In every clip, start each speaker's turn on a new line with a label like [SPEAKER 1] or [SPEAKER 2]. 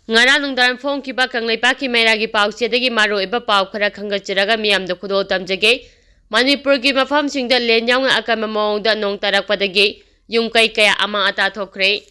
[SPEAKER 1] Ngara nungdaran phone ki ba kanglai pa ki mera gi pau che de gi maro iba pau khara khanga chiraga miyam da khudo tamjage Manipur gi mafam sing da len yaung akam mong da nong tarak padagi yung kai kaya ama ata thokre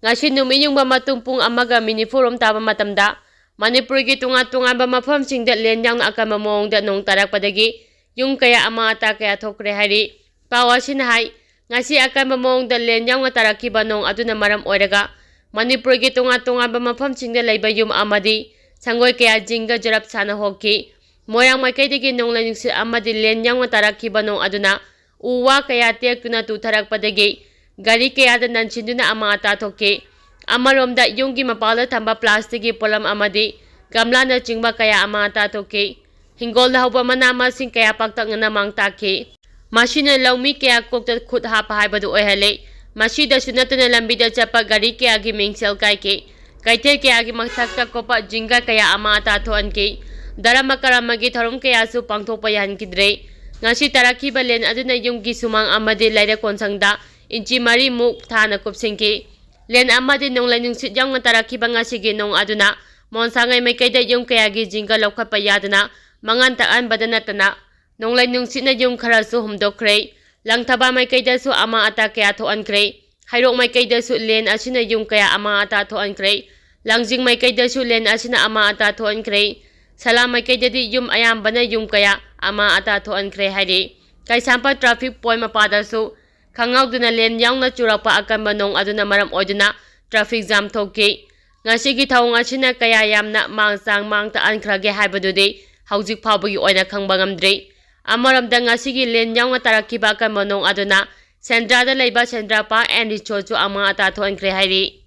[SPEAKER 1] ngasi numi yung ba matung pung amaga mini forum taba matamda Manipur gi tunga ba mafam sing da len yaung akam mong da nong tarak padagi yung kaya ama ata kaya thokre hari pawasin hai ngasi akam mong da len yaung taraki ba nong aduna maram oiraga Manipur gi tunga ba mafam sing da laiba yum amadi sangoi kaya jinga jarap sana hoki Moyang makai digi nong laning si amadi len yang tarak kiba nong aduna uwa kaya tek tuna tu tarak padagi gari kaya da nansinduna ama ata thoke amarom da yunggi mapala thamba plastiki polam amadi gamla na chingba kaya ama ata thoke hingol da hoba manama sing kaya paktak ngana mang take mashina laumi kaya kokta khut ha pa haibadu oihale Mashi da sunatuna lambi da chapa gari kaya gi mengsel kai ke kaite kaya gi maksakta kopa jinga kaya ama ata thoan ke Darama karamagi tharum kaya su pangthokpa yan kidre ngasi taraki balen aduna yunggi sumang amade laira konsangda inchi mari muk thana kupsingki len amade nong laning sit yang taraki bangasi gi nong aduna monsangai mai kaida yung kaya gi jinga lokha pa yadana mangan taan badana tana nong laning sit na yung khara su humdokre langthaba mai kaida su ama ata kaya thoan kre hairok mai kaida su len asina yung kaya ama ata thoan kre langjing mai kaida su len asina ama ata thoan kre Salamai kay jadi yung ayam bana yung kaya ama ata thoan kre hari kay sampa traffic point mapada su kangaw duna len yang na churak pa akan banong aduna maram oduna traffic jam thoke ngasi gi thawng asina kaya yamna mangsang mangtaan khrage haibadudi haujik phawbagi oina khangba ngamdre amaram da ngasi gi len yang taraki ba kan banong aduna sendra da leiba sendra pa and chochu ama ata thoan kre hari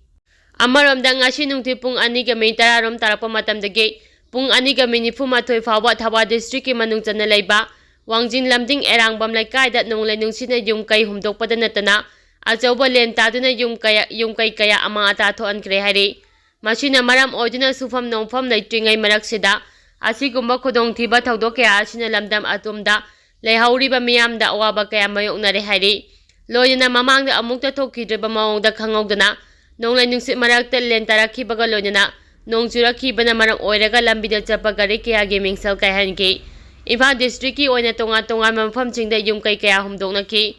[SPEAKER 1] amaram da ngasi nungti pung ani ga me tararom tarapa matam dage Pung ani ga minifu mathoy fawa thawa district ki manung chana leiba wangjin lamding erang bam lai kai dat nong lai nung sina yung kai humdok padana tana achauba len ta duna yung kai kaya ama ata thoan kre hari masina maram odina sufam nongfam lai tringai marak sida asigumba khudong thiba thodok kaya asina lamdam atumda leihauri ba miyam da awaba kaya mayok na re hari loyana mamang da amukta thokidreba maong da khangogdana nong lai nung sit marak tel len tarakhi baga loyana Nong churaki bana marang oiraga lambi da chapa gari kaya gaming sel kai han ki Imphal district ki oina tonga mafam chingda yung kai kaya humdok na ki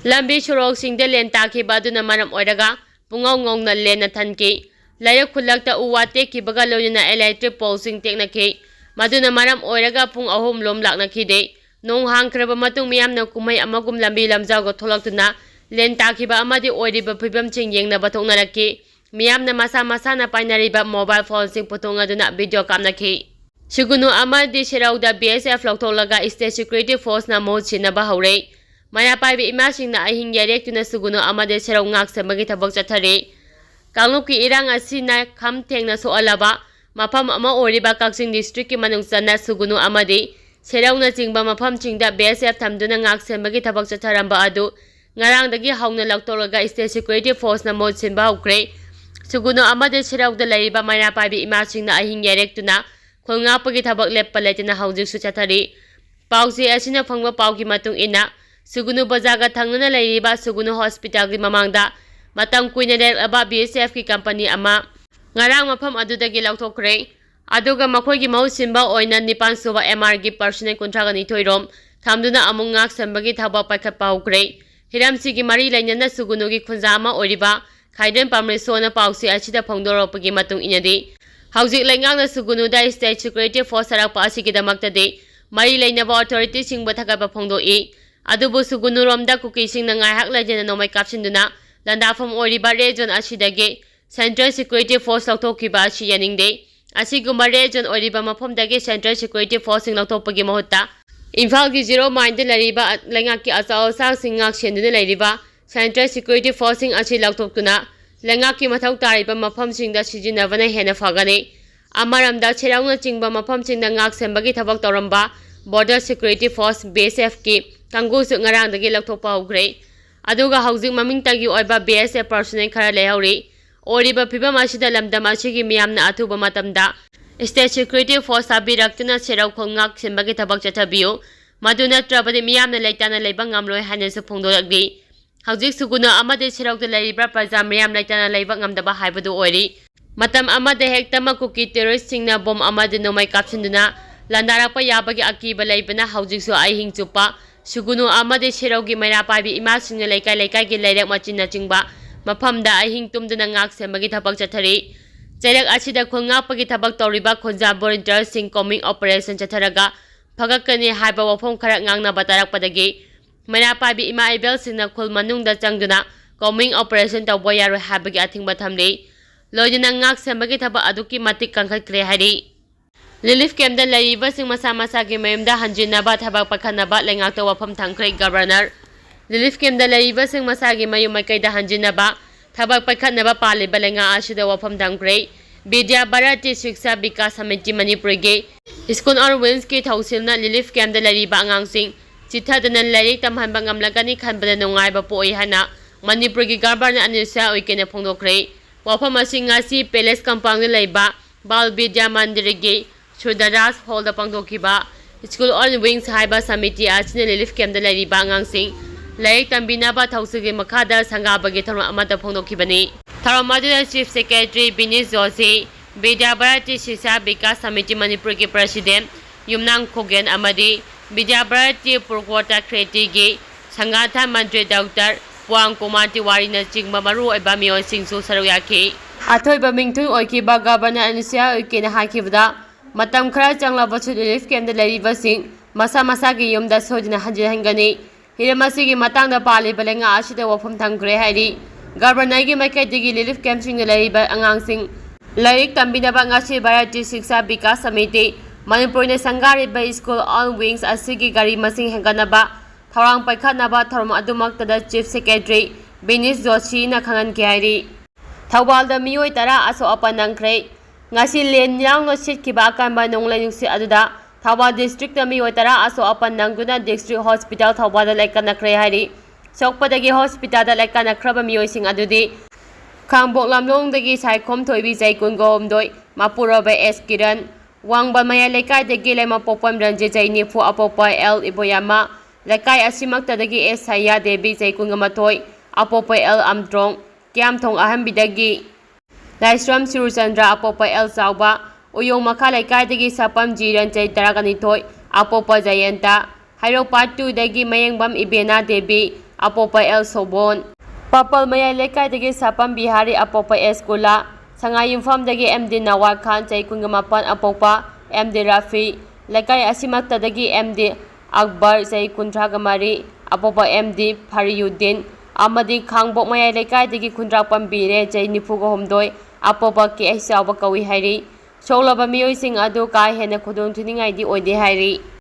[SPEAKER 1] lambi shurok singda len taki baduna maram oiraga pungaw ngong na len na than ki laya khulak ta uwate ki baga loyana electric pole sing tek na ki maduna maram oiraga pung ahum lom lak na ki de nong hangkraba matung miyam na kumai amagum lambi lamjaw go tholak tuna len taki ba amadi oiriba phibam ching yeng na bathok na ki Miyam na masa na painariba mobile phone sing putunga duna video kam na ki. Sigunu amadi siraw da BSF lautolaga state security force na mo sinaba haure. Maya paibi imasing na ahing yarek tuna sigunu amadi siraw ngak sa magi tabak chathari. Kanglup ki irang asina kam teng na so alaba mapam ama oriba Kaksing district ki manung sana sigunu amadi siraw na chingba mapam chingda BSF thamduna ngak sa magi tabak chatharamba adu ngarang dagi hauna lautolaga state security force na mo sinba haukre. Suguno amade siraw da laiba mayna paibi imasing na ahing yarek tuna khulnga pagi thabak leppa letina haujik su chathari pausi asina phangba pauki matung ina suguno bazaga thangna laiba suguno hospital gi mamangda matam kuina der aba BSF ki company ama ngarang mafam adudagi lauthokre aduga makhoi gi mau simba oina nipan suba MR gi personnel kuntraga ni thoirom thamduna amung ngak sambagi thaba paikhat paukre hiramsi gi mari lainana suguno gi khunjama oriba Kaiden Pamresona Pausi Achida Pongdoropagi Matung Inadi. Haujik Langang na Sugunu da State Security Force Sarak Pasi Kidamakta de Mari Lainaba Authority Sing Bataka Pongdo E. Adubu Sugunu Romda Kuki Sing Nangai Hakla Jana no Mai Caption Duna, Landa from Oriba Region Ashidage, Central Security Force Lautoki Bashi Yaning de. Asiguma Region Oriba Mapom Dage Central Security Force in Lautopagi Mohota. Imphal gi zero mind lariba Langaki Asao Sang Singak Shenduna Lariba. Central Security Forcing achi lautoktuna lengaki mathau tariba mafam singda sijinabana hena fagani amaramda cheraungna chingba mafam singda ngak sembagi thabak toramba Border Security Force BSF ki kangu su ngarang dagi lautokpa hogre aduga haujik maming tagi oiba BSF personnel khara lehauri oriba phibam asida lamdam asigi miyamna athuba matamda State Security Force abiraktuna cherau khongak sembagi thabak chathabiu maduna trabadi miyamna leitana leiba ngamloi haina su phongdolagdi Haujik suguna amade siraw da laibra prajam riyam laitana laiba ngamdaba haibadu oiri Matam amada hekta makuki terrorist-singna bom amada nomay kapsunduna landarakpa yabagi akiba laibana haujiksu ahing chupa sugunu amade seraugi maira paibi imasingna laikai gi lairak machinna chingba mafamda ahing tumduna ngak sembagi thabak chathari chairak asida khulngapagi thabak tawriba khonja volunteer sing combing operation chatharaga phagakani haiba wafom khara ngangna batarakpadagi maira paibi ima ibel singna khul manungda changduna combing operation tawba yaroi habagi athingba thamli loijana ngak sembagi thaba aduki matik kangkhatkre hari relief camp da laiba sing masa gi mayumda hanjinaba thabak pakhanaba lengakta wafam thangkhre governor relief camp da laiba sing masa gi mayum maikaida hanjinaba thabak pakhanaba paliba lenga ashida wafam thangkhre Vidya Bharati Shiksha Vikas Samiti Manipur ge School or Wings ki thausilna relief camp da laiba angangsing chithadana lairik tamhanba ngamlagani khanbada nungaiba poi hana Manipur gi governor Anisa Oikena phongdokre wafam asing ngasi palace compound laiba Bal Vidya Mandir ge Sudaras Hall da pangtokhiba School on Wings haiba samiti asina relief camp da laiba angangsing laik tambinaba thausugi makhada sangabagi tharum amata phongdokhibani tharamada chief secretary Binis Joshi Vidya Bharati Shiksha Vikas Samiti Manipur ki president Yumnang Khogen amadi Vidya Bharati Purkota Kreti gi Sangatha Mantri Dr. Puang Kumar Tiwari na chingba maru eba Miyoi singsu saruyaki athoiba mingthung oikiba governor Anisia Oikena hakibda matam khara changlabchu relief camp da laiba sing masa gi yumda sojina hangani hiramasi gi matangda pali balenga ashida wafam thangkre hairi governor gi maikaidigi relief camp sing da laiba angang sing lairik tambinaba ngasi Bharati Shiksha Vikas Samiti Manipur na sangariba school on wings asigi gari masing henganaba thorang paikhanaba thorum adumaktada chief secretary Binis Joshi na khangan ki hairi Thawbalda Miyoi tara asok apan nangkhre ngasi len yangno sitkiba akanba nonglai nungsi aduda Thawbal district na Miyoi tara asok apan nangduna district hospital Thawbalda laikanakre hairi sokpadagi hospital da laikanakraba Miyoi sing adudi Khangbok lamlongdagi saikhom thoibi jaikun gomdoi Mapuraba S Kiran Wangba maya lekaidagi lema popam ranje jaini fu apopa L Iboyama lekai asimaktadagi S Saya Devi jaikun gamathoi apopa L Amtrong Kiam thong ahambidagi Laisram Surchandra apopa El Sauba Uyong Makha Laikai Sapam Jiran Jai Taraganithoi apopa Jayanta Hairo Part 2 dagi Mayangbam Ibena Devi apopa El Sobon Papal Maya Laikai Sapam Bihari apopa Eskula Sangayim Fam dagi MD Nawar Khan Jai Kungamapan apopa MD Rafi Laikai Asimakta dagi MD Akbar Jai Kuntragamari apopa MD Fariyuddin amadi Khangbok Maya Laikai Kundrak Pambire Jai Nifuga Homdoi apopa ki aisaba kawi hairi soglaba Miyoi sing adu kai hena khudong thuningai di oide hairi